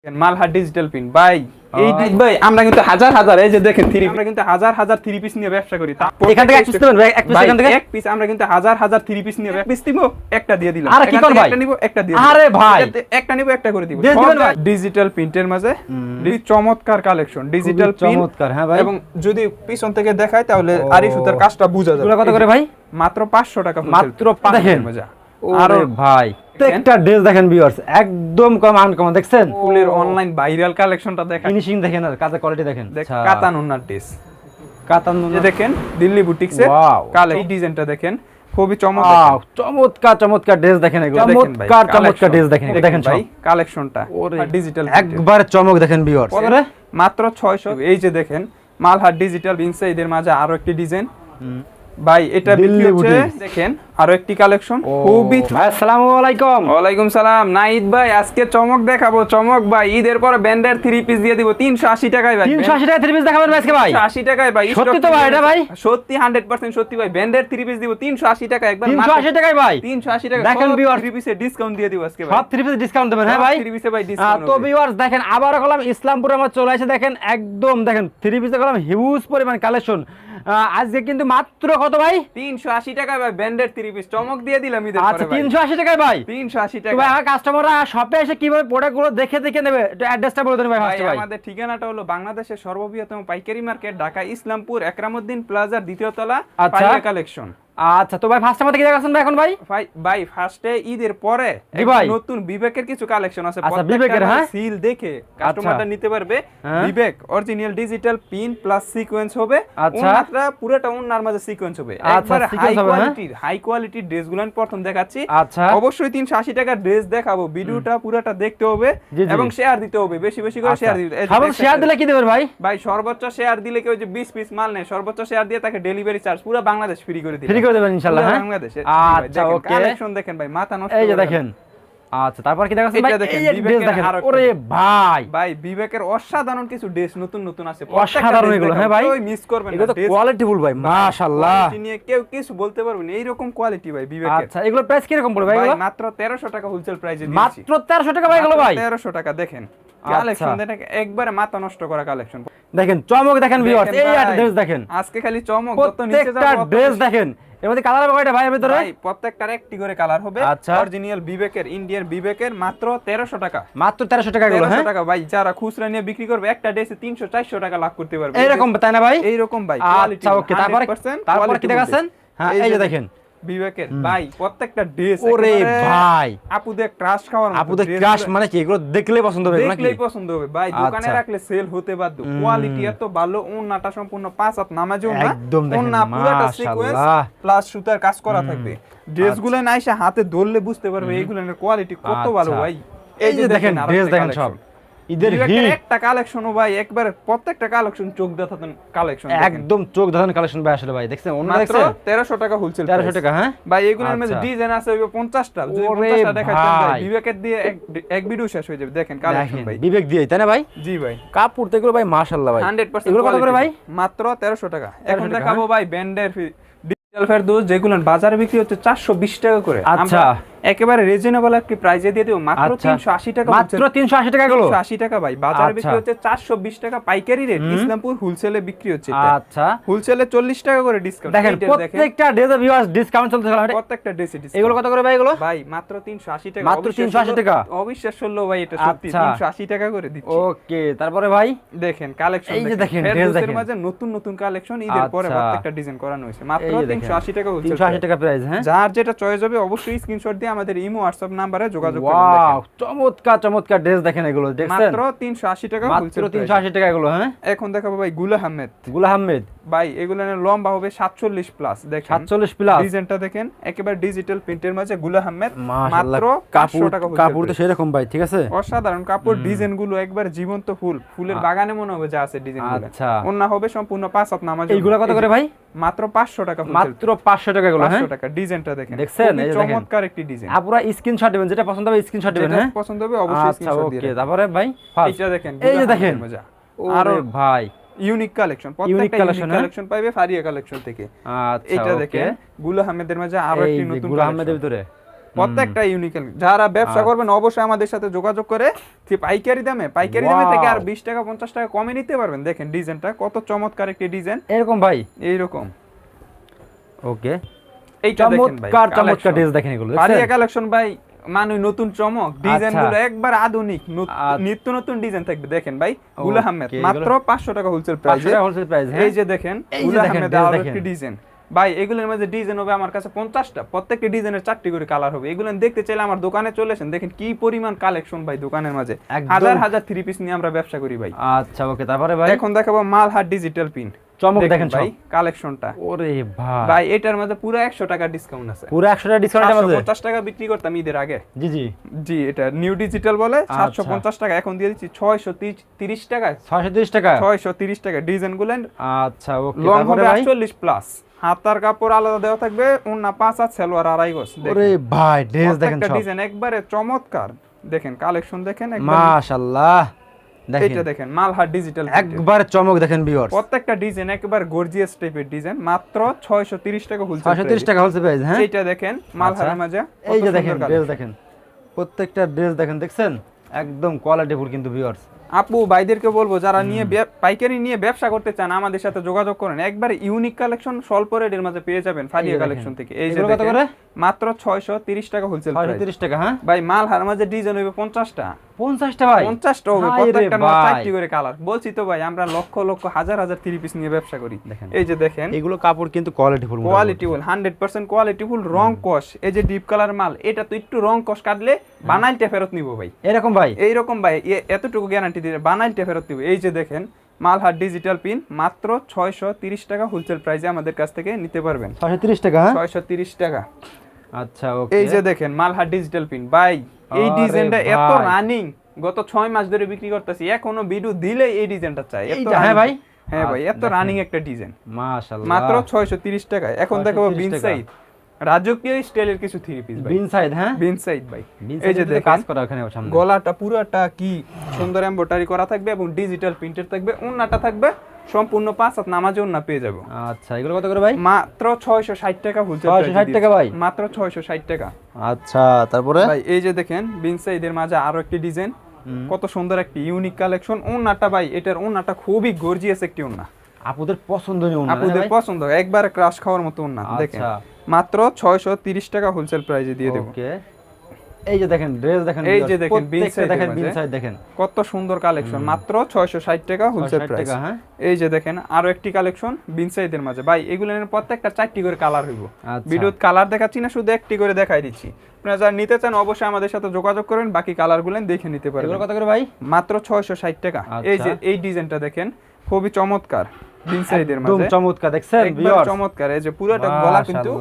মালহা digital print ভাই এই ভাই আমরা কিন্তু হাজার হাজার এই যে দেখেন থ্রি আমরা কিন্তু হাজার হাজার থ্রি পিস নিয়ে ব্যবসা করি এখান থেকে এক পিস দেবেন ভাই এক পিস এখান থেকে এক পিস আমরা কিন্তু হাজার হাজার থ্রি পিস নিয়ে পিস দিব একটা দিয়ে দিলাম আরে কি কোন ভাই একটা নিব একটা দিয়ে আরে ভাই একটা নিব একটা করে দিব ডিজিটাল প্রিন্টের মাঝে চমৎকার কালেকশন ডিজিটাল প্রিন্ট চমৎকার হ্যাঁ ভাই এবং যদি পিছন থেকে দেখায় তাহলে আরি সুতার কাজটা বোঝা যাবে কত করে ভাই মাত্র 500 টাকা মাত্র 500 মজা আরে ভাই প্রত্যেকটা ড্রেস দেখেন ভিউয়ার্স একদম কম আনকমন দেখছেন ফুলের অনলাইন ভাইরাল কালেকশনটা দেখেন ফিনিশিং দেখেন আর কাজের কোয়ালিটি দেখেন কাতান ওনার ড্রেস কাতান দেখেন দিল্লি বুটিক্সের কালেকশন ডিজাইনটা দেখেন খুবই চমৎকার চমৎকার চমৎকার ড্রেস দেখেন এগুলো চমৎকার চমৎকার ড্রেস দেখেন এটা দেখেন ভাই কালেকশনটা ডিজিটাল একবার চমক দেখেন ভিউয়ার্স মাত্র 600 এই যে দেখেন মালহার ডিজিটাল বিনসে এদের মাঝে আরো একটি ডিজাইন ভাই এটা বিক্রি হচ্ছে দেখেন আরো একটি কালেকশন খুবই ভাই আসসালামু আলাইকুম ওয়া আলাইকুম সালাম নাইদ ভাই আজকে চমক দেখাবো চমক ভাই ঈদের পর ব্যান্ডের 3 পিস দিয়ে দিব 380 টাকায় ভাই 380 টাকায় 3 পিস দেখাবেন আজকে ভাই 380 টাকায় ভাই সত্যি তো ভাই এটা ভাই সত্যি 100% সত্যি ভাই ব্যান্ডের 3 পিস দিব 380 টাকা একবার 380 টাকায় ভাই 380 টাকা দেখেন ভিউয়ার্স 3 পিসে ডিসকাউন্ট দিয়ে দিব আজকে ভাই সব 3 পিসে ডিসকাউন্ট দেবেন হ্যাঁ ভাই 3 পিসে ভাই ডিসকাউন্ট তো ভিউয়ার্স দেখেন আবার কলম ইসলামপুরে আমরা চলে আসে দেখেন একদম দেখেন 3 পিসে কলম হিউজ পরিমাণ কালেকশন আজকে কিন্তু মাত্র কত ভাই 380 টাকা ভাই ব্যান্ডের 3 পিস চমক দিয়ে দিলাম ঈদের পরে আচ্ছা 380 টাকায় ভাই 380 টাকা তো ভাই আমার কাস্টমাররা শপে এসে কিভাবে প্রোডাক্টগুলো দেখে দেখে নেবে একটু অ্যাড্রেসটা বলে দেন ভাই ফার্স্ট ভাই আমাদের ঠিকানাটা হলো বাংলাদেশের সর্ববৃহৎ পাইকারি মার্কেট ঢাকা ইসলামপুর একরামউদ্দিন প্লাজার দ্বিতীয় তলা পাইকারি কালেকশন আচ্ছা তো ভাই ফার্স্ট আমাদের কি দেখাচ্ছেন ভাই এখন ভাই ভাই ফার্স্টে ঈদের পরে নতুন বিবেকের কিছু কালেকশন আছে আচ্ছা বিবেকের হ্যাঁ সিল দেখে কাস্টমাররা নিতে পারবে বিবেক original digital pin plus sequence হবে ওনাটা পুরোটা ওনার মাঝে সিকোয়েন্স হবে একবারে হাই কোয়ালিটি ড্রেসগুলো আমি প্রথম দেখাচ্ছি আচ্ছা অবশ্যই 380 টাকার ড্রেস দেখাবো ভিডিওটা পুরোটা দেখতে হবে এবং শেয়ার দিতে হবে বেশি বেশি করে শেয়ার দিতে সর্বোচ্চ শেয়ার দিলে কি দেবেন ভাই ভাই সর্বোচ্চ শেয়ার দিলে কেউ যে 20 পিস মাল নেয় সর্বোচ্চ শেয়ার দিয়ে তাকে ডেলিভারি চার্জ পুরো বাংলাদেশ ফ্রি করে দিবে দেবেন ইনশাআল্লাহ হ্যাঁ বাংলাদেশে আচ্ছা ওকে কালেকশন দেখেন ভাই মাথা নষ্ট এই যে দেখেন আচ্ছা তারপর কি দেখাচ্ছেন ভাই এই ড্রেস দেখেন ওরে ভাই বিবেকের অসাধারণ কিছু ড্রেস নতুন নতুন আছে অসাধারণ এগুলো হ্যাঁ ভাই ওই মিস করবেন না এগুলো তো কোয়ালিটি ফুল ভাই মাশাআল্লাহ নিয়ে কেউ কিছু বলতে পারবে না এইরকম কোয়ালিটি ভাই বিবেকের আচ্ছা এগুলো প্রাইস কি রকম পড়বে ভাই এগুলো মাত্র 1300 টাকা হোলসেল প্রাইসে দিচ্ছি মাত্র 1300 টাকা ভাই এগুলো ভাই 1300 টাকা দেখেন কালেকশন দেখেন একবারে মাথা নষ্ট করা কালেকশন দেখেন চমক দেখেন ভিউয়ার্স এই একটা ড্রেস দেখেন আজকে খালি চমক যত নিচে যাবে প্রত্যেকটা ড্রেস দেখেন এর মধ্যে কালার হবে কয়টা ভাই এর ভিতরে ভাই প্রত্যেকটার একটি করে কালার হবে অরিজিনাল বিবেকের ইন্ডিয়ান বিবেকের মাত্র 1300 টাকা মাত্র 1300 টাকা এগুলো হ্যাঁ 1300 টাকা ভাই যারা খুচরা নিয়ে বিক্রি করবে একটা ড্রেসে 300 400 টাকা লাভ করতে পারবে এইরকম তাই না ভাই এইরকম ভাই আচ্ছা ওকে তারপরে কি দেখাচ্ছেন হ্যাঁ এই যে দেখেন বিবেকের ভাই প্রত্যেকটা ড্রেস ওরে ভাই আপুদের ক্রাশ খাওয়ার আপুদের ক্রাশ মানে কি এগুলো দেখলেই পছন্দ হবে নাকি দেখলেই পছন্দ হবে ভাই দোকানে রাখলে সেল হতে বাধ্য কোয়ালিটি এত ভালো ওন্নাটা সম্পূর্ণ 5 হাত নামাজও না একদম দেখেন ওন্না পুরোটা সিকোয়েন্স প্লাস সুতার কাজ করা থাকবে ড্রেসগুলো নাইসা হাতে ধরলে বুঝতে পারবে এইগুলোর কোয়ালিটি কত ভালো ভাই এই যে দেখেন ড্রেস দেখেন সব ঈদের হিট একটা কালেকশনও ভাই একবার প্রত্যেকটা কালেকশন চোখ ধাঁধানো কালেকশন একদম চোখ ধাঁধানো কালেকশন ভাই আসলে ভাই দেখছেন অন্য দেখছেন 1300 টাকা হোলসেল 1300 টাকা হ্যাঁ ভাই এগুলোর মধ্যে ডিজাইন আছে 50টা যদি 50টা দেখাচ্ছেন ভাই বিবেকের দিয়ে এক ভিডিও শেষ হয়ে যাবে দেখেন কালেকশন ভাই বিবেক দিয়ে তাই না ভাই জি ভাই কাপড় তো এগুলো ভাই মাশাআল্লাহ ভাই 100% এগুলো কত করে ভাই মাত্র 1300 টাকা এখন দেখাবো ভাই ব্যান্ডের ডিজিটাল ফেরদৌস যেগুলো বাজারে বিক্রি হচ্ছে 420 টাকা করে আচ্ছা একেবারে রিজনেবল একটি প্রাইসে দিয়ে দেব মাত্র 380 টাকা মাত্র 380 টাকা গুলো 380 টাকা ভাই বাজারে বিক্রি হচ্ছে 420 টাকা পাইকারি রেট ইসলামপুর হোলসেলে বিক্রি হচ্ছে এটা আচ্ছা হোলসেলে 40 টাকা করে ডিসকাউন্ট দেখেন প্রত্যেকটা ড্রেসে ভিউয়ার্স ডিসকাউন্ট চলছে প্রত্যেকটা ড্রেসে ডিসকাউন্ট এগুলো কত করে ভাই এগুলো ভাই মাত্র 380 টাকা মাত্র 380 টাকা অবিশ্বাস হলো ভাই এটা সত্যি 380 টাকা করে দিচ্ছি ওকে তারপরে ভাই দেখেন কালেকশন এই যে দেখেন ড্রেস দেখেন মাঝে নতুন নতুন কালেকশন ঈদের পরে প্রত্যেকটা ডিজাইন করানো হয়েছে মাত্র 380 টাকা হোলসেল 380 টাকা প্রাইস হ্যাঁ যার যেটা চয়েস হবে অবশ্যই স্ক্রিনশট দিয়ে আমাদের ইমো WhatsApp নম্বরে যোগাযোগ করুন ওয়াও চমৎকার চমৎকার ড্রেস দেখেন এগুলো দেখছেন মাত্র 380 টাকা মাত্র 380 টাকা এগুলো হ্যাঁ এখন দেখাবো ভাই গুলা আহমেদ ভাই এগুলো লম্বা হবে 47 প্লাস দেখেন 47 প্লাস ডিজাইনটা দেখেন একেবারে ডিজিটাল প্রিন্টের মাঝে গুলা আহমেদ মাত্র 500 টাকা কাপড় তো সেরকম ভাই ঠিক আছে অসাধারণ কাপড় ডিজাইন গুলো একবার জীবন্ত ফুলের বাগানে মনে হবে যা আছে ডিজাইন গুলো আচ্ছা ওন্না হবে সম্পূর্ণ 5 হাত নামাজ এইগুলো কত করে ভাই মাত্র 500 টাকা মাত্র 500 টাকা এগুলো হ্যাঁ 500 টাকা ডিজাইনটা দেখেন দেখছেন এই দেখেন চমৎকার একটি ডিজাইন আপুরা স্ক্রিনশট দিবেন যেটা পছন্দ হবে স্ক্রিনশট দিবেন হ্যাঁ পছন্দ হবে অবশ্যই স্ক্রিনশট দিবেন ওকে তারপরে ভাই এটা দেখেন এই যে দেখেন আরে ভাই ইউনিক কালেকশন প্রত্যেকটা কালেকশন পাবে ফারিয়া কালেকশন থেকে আচ্ছা এটা দেখেন গুলা আহমেদের মাঝে আরো একটি নতুন গুলা আহমেদের ভিতরে প্রত্যেকটা ইউনিক। যারা ব্যবসা করবেন অবশ্যই আমাদের সাথে যোগাযোগ করে পাইকারি দামে থেকে আর 20 টাকা 50 টাকা কমে নিতে পারবেন। দেখেন ডিজাইনটা কত চমৎকার একটি ডিজাইন, এরকম ভাই, এইরকম। ওকে, এইটা দেখেন ভাই, চমৎকার ড্রেস দেখেন এগুলো, ফারিয়া কালেকশন ভাই, মানে নতুন চমক, ডিজাইন গুলো একবার আধুনিক, নিত্য নতুন ডিজাইন থাকবে। দেখেন ভাই, গুল আহমেদ মাত্র 500 টাকা হোলসেল প্রাইস। এই যে দেখেন গুল আহমেদ আর একটি ডিজাইন ভাই, এগুলোর মধ্যে ডিজাইন হবে আমার কাছে 50টা, প্রত্যেকটা ডিজাইনের 4টি করে কালার হবে। এগুলো দেখতে চাইলে আমার দোকানে চলে আসেন, দেখেন কি পরিমাণ কালেকশন ভাই দোকানের মাঝে, হাজার হাজার থ্রি পিস নিয়ে আমরা ব্যবসা করি ভাই। আচ্ছা ওকে, তারপরে ভাই এখন দেখাবো মালহার ডিজিটাল পিন, চমক দেখেন ভাই কালেকশনটা। ওরে ভাই, ভাই এটার মধ্যে পুরো 100 টাকা ডিসকাউন্ট আছে, পুরো 100 টাকা ডিসকাউন্টের মধ্যে 50 টাকা বিক্রি করতাম ঈদের আগে। জি জি জি, এটা নিউ ডিজিটাল বলে 750 টাকা, এখন দিয়ে দিচ্ছি 630 টাকা, 630 টাকা, 630 টাকা। ডিজাইন গুলো আচ্ছা ওকে, লং হবে 48 প্লাস, হাতার কাপড় আলাদা দেওয়া থাকবে, ওন্না 5 আর সালোয়ার 2.5 গজ। ওরে ভাই ড্রেস দেখেন, সব ডিজাইন একবারে চমৎকার। দেখেন কালেকশন দেখেন, মাশাআল্লাহ। এটা দেখেন মালহার ডিজিটাল, একবার চমক দেখেন ভিউয়ার্স, প্রত্যেকটা ডিজাইন একবার গর্জিয়াস টাইপের ডিজাইন, মাত্র 630 টাকা হোলসেল, 630 টাকা হোলসেল প্রাইস। হ্যাঁ, এটা দেখেন মালহার মাঝে, এই যে দেখেন ড্রেস দেখেন, প্রত্যেকটা ড্রেস দেখেন, দেখছেন একদম কোয়ালিটিফুল কিন্তু ভিউয়ার্স। আপু ভাইদেরকে বলবো যারা নিয়ে পাইকারি নিয়ে ব্যবসা করতে চান আমাদের সাথে যোগাযোগ করেন, একবার ইউনিক কালেকশন স্বল্প রেটের মধ্যে পেয়ে যাবেন ফারিয়া কালেকশন থেকে। এই যে কত করে, মাত্র 630 টাকা হোলসেল প্রাইস, 630 টাকা। হ্যাঁ ভাই মালহার মাঝে ডিজাইন হবে 50টা, 50টা ভাই, 50টা হবে, প্রত্যেকটা 4টি করে কালার। বলছি তো ভাই আমরা লক্ষ লক্ষ হাজার হাজার থ্রি পিস নিয়ে ব্যবসা করি। এই যে দেখেন এগুলো কাপড় কিন্তু কোয়ালিটিফুল, 100% কোয়ালিটিফুল, রং কস। এই যে ডিপ কালার মাল, এটা তো একটু রং কস কাটলে বানাইলটা ফেরত নিব ভাই, এরকম ভাই, এইরকম ভাই, এতটুকু গ্যারান্টি দিয়ে বানাইলটা ফেরত নিব। এই যে দেখেন মালহার ডিজিটাল পিন, মাত্র 630 টাকা হোলসেল প্রাইসে আমাদের কাছ থেকে নিতে পারবেন। 630 টাকা, 630 টাকা। আচ্ছা ওকে, এই যে দেখেন মালহার ডিজিটাল পিন ভাই, এই ডিজাইনটা এত রানিং, গত 6 মাস ধরে বিক্রি করতেছি, এখনো ভিডিও দিলে এই ডিজাইনটা চাই। হ্যাঁ ভাই, হ্যাঁ ভাই, এত রানিং একটা ডিজাইন, মাশাআল্লাহ, মাত্র 630 টাকায়। এখন দেখো বিন সাইড, রাজকীয় স্টাইলের কিছু থ্রি পিস ভাই, বিন সাইড। হ্যাঁ বিন সাইড ভাই, এই যে দেখেন কাজ করা ওখানে সামনে, গলাটা পুরোটা কি সুন্দর এমব্রয়ডারি করা থাকবে এবং ডিজিটাল প্রিন্টেড থাকবে, ওন্নাটা থাকবে সম্পূর্ণ 5 হাত নামাজে ওন্না পেয়ে যাবো। আচ্ছা এগুলো কত করে ভাই? মাত্র 660 টাকা হোলসেল, 660 টাকা ভাই, মাত্র 660 টাকা। আচ্ছা তারপরে ভাই এই যে দেখেন বিন সাইডের মাঝে আরো একটি ডিজাইন, কত সুন্দর একটি ইউনিক কালেকশন। ওন্নাটা ভাই, এটার ওন্নাটা খুবই গর্জিয়াস একটি ওন্না, আপুদের পছন্দনীয় ওন্না, আপুদের পছন্দ, একবার ক্রাশ খাওয়ার মতো ওন্না। দেখেন মাত্র 630 টাকা হোলসেল প্রাইসে দিয়ে দেব। ওকে, এই যে দেখেন ড্রেস দেখেন, এই যে দেখেন বিন সাইড দেখেন কত সুন্দর কালেকশন, মাত্র 660 টাকা হোলসেল প্রাইস। এই যে দেখেন আরো একটি কালেকশন বিন সাইডের মাঝে ভাই, এগুলোর প্রত্যেকটা 4টি করে কালার হইব। ভিডিওতে কালার দেখাচ্ছি না, শুধু একটি করে দেখাই দিচ্ছি। আপনারা যারা নিতে চান অবশ্যই আমাদের সাথে যোগাযোগ করবেন, বাকি কালারগুলো দেখে নিতে পারবেন। এগুলো কত করে ভাই? মাত্র 660 টাকা। এই যে এই ডিজাইনটা দেখেন, খুবই চমৎকার, বিন সাইডের মাঝে একদম চমৎকার, দেখছেন ভিউয়ার্স, চমৎকার। এই যে পুরোটা গলা কিন্তু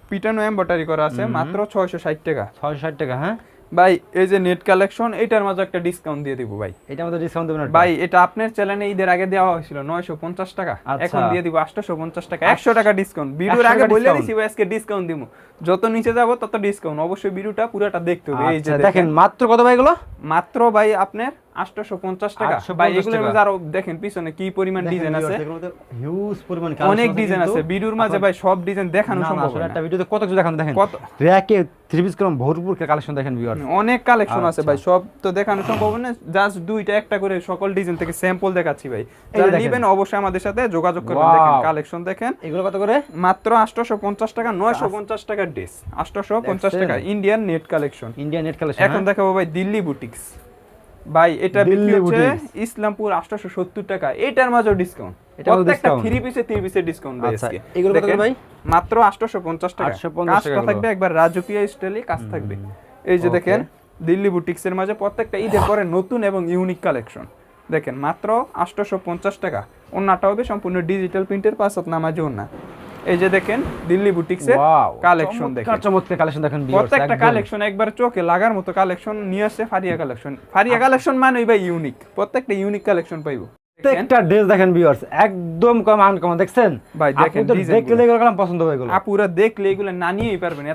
পিটানো এমব্রয়ডারি করা আছে, মাত্র 660 টাকা, 660 টাকা। হ্যাঁ ভাই এই যে নেট কালেকশন, এটার মাঝে একটা ডিসকাউন্ট দিয়ে দিব ভাই। এটার মধ্যে ডিসকাউন্ট দেবেন ভাই? এটা আপনার চ্যানেলে ঈদের আগে দেওয়া হয়েছিল 950 টাকা, এখন দিয়ে দিব 850 টাকা, 100 টাকা ডিসকাউন্ট। ভিডিওর আগে বলে দিছি ভাই আজকে ডিসকাউন্ট দিব, যত নিচে যাব তত ডিসকাউন্ট। অবশ্যই ভিডিওটা পুরোটা দেখতে হবে। এই যে দেখেন মাত্র কত ভাই এগুলো? মাত্র ভাই আপনার 850 টাকা। ভাই এগুলোর মধ্যে আরো দেখেন পিছনে কি পরিমাণ ডিজাইন আছে, হিউজ পরিমাণ কালেকশন, অনেক ডিজাইন আছে। ভিডিওর মাঝে ভাই সব ডিজাইন দেখানো সম্ভব না, একটা ভিডিওতে কত কিছু দেখানো। দেখেন র‍্যাকে থ্রি পিস কলম ভরপুর কালেকশন দেখেন ভিউয়ার, অনেক কালেকশন আছে ভাই, সব তো দেখানো সম্ভব না। জাস্ট দুইটা একটা করে সকল ডিজাইন থেকে স্যাম্পল দেখাচ্ছি ভাই। যারা নেবেন অবশ্যই আমাদের সাথে যোগাযোগ করবেন। দেখেন কালেকশন দেখেন, এগুলো কত করে? মাত্র 850 টাকা, 950 টাকার ড্রেস, 850 টাকা। Indian net collection, Indian net collection. এখন দেখাবো ভাই দিল্লি বুটিক্স। ভাই এটা বিক্রি হচ্ছে ইসলামপুর 870 টাকা, এটার মাঝেও ডিসকাউন্ট, প্রত্যেকটা থ্রি পিসের ডিসকাউন্ট ভাই আজকে। এগুলো কত করে ভাই? মাত্র 850 টাকা। কাজটা থাকবে একবার রাজকীয় স্টাইলে কাজ থাকবে। এই যে দেখেন দিল্লি বুটিক্স এর মাঝে প্রত্যেকটা ঈদের পরে নতুন এবং ইউনিক কালেকশন। দেখেন মাত্র 850 টাকা। ওন্নাটা হবে সম্পূর্ণ ডিজিটাল প্রিন্টের, 5 হাত নামাজি ওন্না। এই যে দেখেন দিল্লি বুটিক্স এর কালেকশন, দেখেন চমৎকার কালেকশন দেখেন। প্রত্যেকটা কালেকশন একবার চোখে লাগার মতো কালেকশন নিয়ে আসছে ফারিয়া কালেকশন। ফারিয়া কালেকশন মানে ভাই ইউনিক, প্রত্যেকটা ইউনিক কালেকশন পাইবো। প্রত্যেকটা ড্রেস দেখেন ভিউয়ার্স, একদম কম আনকমন, দেখছেন ভাই? দেখেন দেখলে এগুলো কালাম পছন্দ হবে, এগুলো আপুরা দেখলে এগুলো না নিয়েই পারবেন,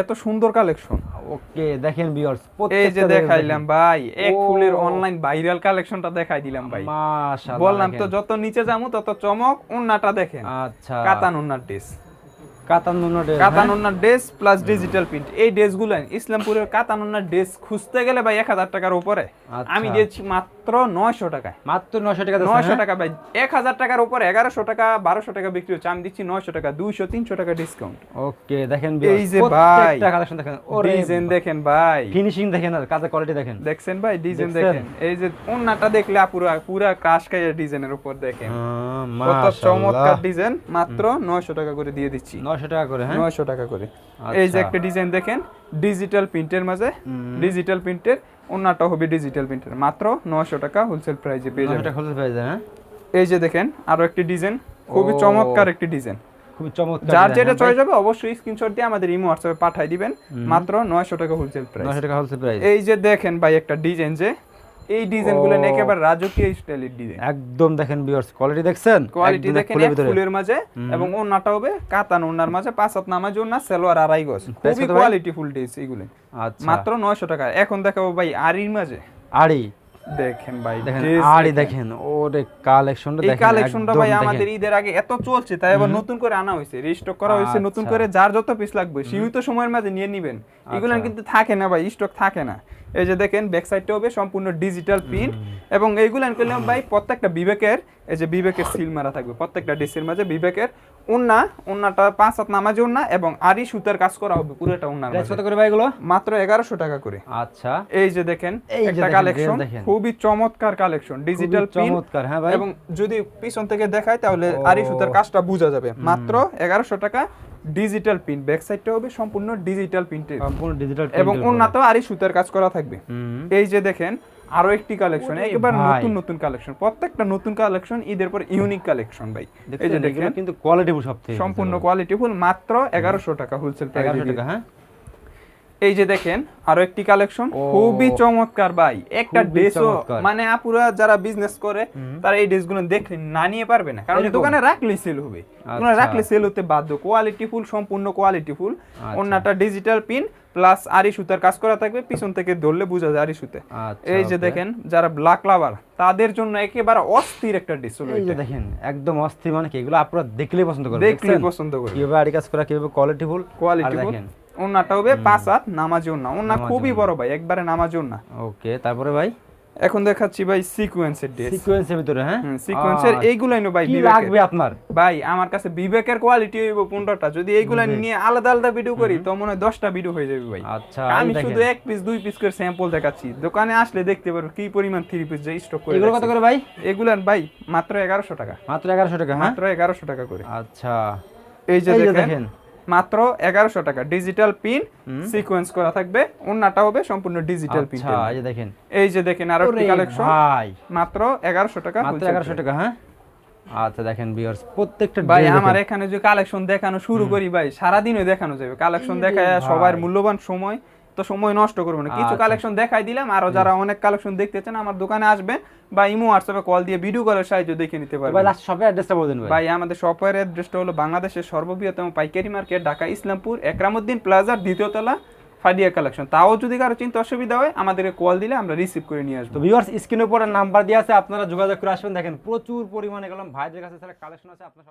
এত সুন্দর কালেকশন। ওকে দেখেন ভিউয়ার্স, এই যে দেখাইলাম ভাই এক ফুলের অনলাইন ভাইরাল কালেকশনটা দেখাই দিলাম ভাই। মাশাআল্লাহ, বললাম তো যত নিচে যামু তত চমক। ওন্নাটা দেখেন, আচ্ছা কাতান ওন্নার ড্রেস, কাতানুন্না ড্রেস প্লাস ডিজিটাল প্রিন্ট। এই ড্রেসগুলো ইসলামপুরের কাতানুন্না ড্রেস খুঁজতে গেলে ভাই 1000 টাকার উপরে, আমি দিয়েছি মাত্র 900 টাকায়। মাত্র 900 টাকা, 900 টাকা ভাই, 1000 টাকার উপরে 1100 টাকা 1200 টাকা বিক্রি হচ্ছে, আমি দিচ্ছি 900 টাকা, 200-300 টাকা ডিসকাউন্ট। ওকে দেখেন এই যে ভাই প্রত্যেকটা কালেকশন দেখেন, ডিজাইন দেখেন ভাই, ফিনিশিং দেখেন আর কাজের কোয়ালিটি দেখেন, দেখছেন ভাই ডিজাইন দেখেন। এই যে ওন্নাটা দেখলে পুরা ক্রাশ খাইয়া ডিজাইনের উপর দেখেন, কত চমৎকার ডিজাইন, মাত্র 900 টাকা করে দিয়ে দিচ্ছি। 900 টাকা করে, হ্যাঁ 900 টাকা করে। এই যে একটা ডিজাইন দেখেন ডিজিটাল প্রিন্টের মাঝে, ডিজিটাল প্রিন্টের, ওন্নাটা হবে ডিজিটাল প্রিন্টের, মাত্র 900 টাকা হোলসেল প্রাইসে পেয়ে যাবেন। 900 টাকা হোলসেল প্রাইসে, হ্যাঁ। এই যে দেখেন আরো একটি ডিজাইন, খুবই চমৎকার একটি ডিজাইন, খুব চমৎকার। যার যেটা চয়েস হবে অবশ্যই স্ক্রিনশট দিয়ে আমাদের ইমো হোয়াটসঅ্যাপে পাঠিয়ে দিবেন, মাত্র 900 টাকা হোলসেল প্রাইস। 900 টাকা হোলসেল প্রাইস। এই যে দেখেন ভাই একটা ডিজাইন, যে এই ডিজাইনগুলো একেবারে রাজকীয় স্টাইলের ডিজাইন, একদম দেখেন ভিউয়ার্স কোয়ালিটি দেখছেন, কোয়ালিটি দেখেন, ফুলের মাঝে এবং ওন্নাটা হবে কাতান ওন্নার মাঝে, 5 হাত নামাজ ওন্না, সালোয়ার আড়াই গজ, খুবই কোয়ালিটি ফুল ড্রেস এগুলো। আচ্ছা মাত্র 900 টাকা। এখন দেখাবো ভাই আরির মাঝে, আড়ি দেখেন ভাই, দেখেন আড়ি দেখেন, ওরে কালেকশনটা দেখেন, এই কালেকশনটা ভাই আমাদের ঈদের আগে এত চলছে, তাই আবার নতুন করে আনা হয়েছে, রিস্টক করা হয়েছে নতুন করে, যার যত পিস লাগবে সীমিত সময়ের মাঝে নিয়ে নেবেন, এগুলো কিন্তু থাকে না ভাই, স্টক থাকে না। এই যে দেখেন ব্যাক সাইডটা হবে সম্পূর্ণ ডিজিটাল প্রিন্ট, এবং এইগুলো করলাম ভাই প্রত্যেকটা বিবেকের, এই যে বিবেকের সিল মারা থাকবে প্রত্যেকটা ড্রেসের মাঝে, বিবেকের ওন্নাটা 5 হাত নামাজ ওন্না এবং আরি সুতার কাজ করা হবে পুরোটা ওন্নার মাঝে। কত করে ভাই এগুলো? মাত্র 1100 টাকা করে। আচ্ছা এই যে দেখেন একটা কালেকশন, খুবই চমৎকার কালেকশন, ডিজিটাল প্রিন্ট, চমৎকার, হ্যাঁ ভাই। এবং যদি পিছন থেকে দেখায় তাহলে আরি সুতার কাজটা বোঝা যাবে। মাত্র 1100 টাকা ডিজিটাল প্রিন্ট, ব্যাক সাইডটা হবে সম্পূর্ণ ডিজিটাল প্রিন্টের, সম্পূর্ণ ডিজিটাল এবং ওন্নাতেও আরি সুতার কাজ করা থাকবে। এই যে দেখেন আরো একটি কালেকশন, একেবারে নতুন কালেকশন, প্রত্যেকটা নতুন কালেকশন, ঈদের পর ইউনিক কালেকশন ভাই। এই যে দেখেন কিন্তু কোয়ালিটিফুল, সবথেকে সম্পূর্ণ কোয়ালিটিফুল, মাত্র 1100 টাকা হোলসেল প্রাইস। 1100 টাকা, হ্যাঁ। এই যে দেখেন আরো একটি কালেকশন, খুবই চমৎকার ভাই, একটা ড্রেসও মানে আপুরা যারা বিজনেস করে তারা এই ড্রেসগুলো দেখলে না নিয়ে পারবে না, কারণ দোকানে রাখলেই সেল হবে, দোকানে রাখলে সেল হতে বাধ্য। কোয়ালিটিফুল, সম্পূর্ণ কোয়ালিটিফুল, ওন্নাটা ডিজিটাল প্রিন্ট প্লাস আরি সুতার কাজ করা থাকবে, পিছন থেকে ধরলে বোঝা যায় আরি সুতে। এই যে দেখেন যারা ব্ল্যাক লাভার তাদের জন্য একেবারে অস্থির একটা ড্রেস। এই যে দেখেন একদম অস্থির, মানে কি এগুলো আপনারা দেখলেই পছন্দ করবেন, দেখলেই পছন্দ করবেন, কিভাবে আরি কাজ করা, কিভাবে কোয়ালিটিফুল। দেখেন ওন্নাটা হবে 5 হাত নামাজি ওন্না, ওন্না খুবই বড় ভাই, একবারে নামাজি ওন্না। ওকে তারপরে ভাই এখন দেখাচ্ছি ভাই সিকোয়েন্সের ড্রেস, সিকোয়েন্সের ভিতরে, হ্যাঁ সিকোয়েন্সের এইগুলাই নো ভাই, কি লাগবে আপনার ভাই? আমার কাছে বিবেকের কোয়ালিটি হইব 15টা, যদি এইগুলা নিয়ে আলাদা আলাদা ভিডিও করি তো মনে হয় 10টা ভিডিও হয়ে যাবে ভাই। আচ্ছা আমি শুধু 1 পিস 2 পিস করে স্যাম্পল দেখাচ্ছি, দোকানে আসলে দেখতে পারো কি পরিমাণ 3 পিস যে স্টক করে। এগুলো কত করে ভাই? এগুলা ভাই মাত্র 1100 টাকা, মাত্র 1100 টাকা, হ্যাঁ মাত্র 1100 টাকা করে। আচ্ছা এই যে দেখেন মাত্র 1100 টাকা, ডিজিটাল পিন সিকোয়েন্স করা থাকবে, ওন্নাটা হবে সম্পূর্ণ ডিজিটাল পিন। আচ্ছা এই যে দেখেন, এই যে দেখেন আরো একটি কালেকশন ভাই, মাত্র 1100 টাকা, মাত্র 1100 টাকা, হ্যাঁ। আচ্ছা দেখেন ভিউয়ার্স প্রত্যেকটা ভাই আমার এখানে যে কালেকশন দেখানো শুরু করি ভাই, সারা দিনই দেখানো যাবে, কালেকশন দেখায় সবার মূল্যবান সময়, তো সময় নষ্ট করব না, কিছু কালেকশন দেখাই দিলাম। আরো যারা অনেক কালেকশন দেখতে চান আমার দোকানে আসবেন বা ইমো হোয়াটসঅ্যাপে কল দিয়ে ভিডিও কলের সাহায্যে দেখে নিতে পারবেন। ভাই লাস্ট শপের অ্যাড্রেসটা বলে দিন ভাই। ভাই আমাদের শপের অ্যাড্রেসটা হলো বাংলাদেশের সর্ববৃহত্তম পাইকারি মার্কেট, ঢাকা ইসলামপুর একরামউদ্দিন প্লাজার 2য় তলা, ফাদিয়া কালেকশন। তাও যদি কারো চিন্তা অসুবিধা হয় আমাদেরকে কল দিলে আমরা রিসিভ করে নিয়ে আসবো। তো ভিউয়ার্স স্ক্রিনের উপরে নাম্বার দেওয়া আছে, আপনারা যোগাযোগ করে আসবেন। দেখেন প্রচুর পরিমাণে গেলাম ভাইদের কাছে কালেকশন আছে, আপনারা